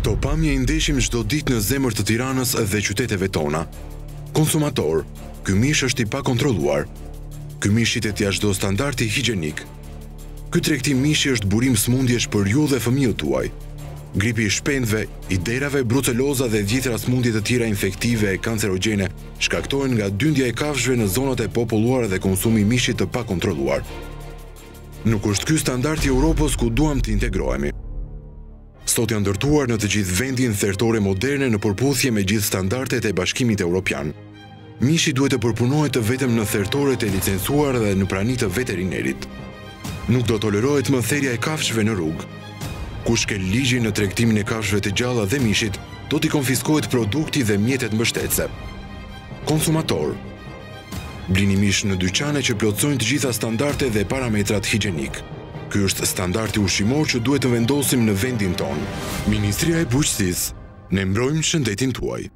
Këto pamje I ndeshim çdo ditë në zemër të Tiranës dhe qyteteve tona. Konsumator, ky mish është I pakontrolluar. Ky mish shitet jashtë çdo standardi higjenik. Ky tregtim mishi është burim smundjesh për ju dhe fëmijët tuaj. Gripi I shpendëve, I derave, bruceloza dhe dhjetra smundje të tjera infektive e kancerogjene shkaktohen nga dyndja e kafshëve në zonat e populluara dhe konsumi I mishit të pakontrolluar. Nuk është ky standardi I Europës ku duam të integrohemi. Sot janë ndërtuar në të gjithë vendin thertore moderne në përputhje me gjithë standardet e Bashkimit Evropian. Mishi duhet të përpunohet vetëm në thertoret e licencuara dhe në pranitë të veterinerit. Nuk do tolerohet më therrja e kafshëve në rrugë. Kush kel ligjin në tregtimin e kafshëve të gjalla dhe mishit, do t'i konfiskohet produkti dhe mjetet mbështetëse. Konsumator. Blini mish në dyqane që plotësojnë të gjitha standardet dhe parametrat higjenik. Ky është standardi ushqimor që duhet të vendosim në vendin tonë. Ministria e Bujqësisë, ne mbrojmë shëndetin tuaj.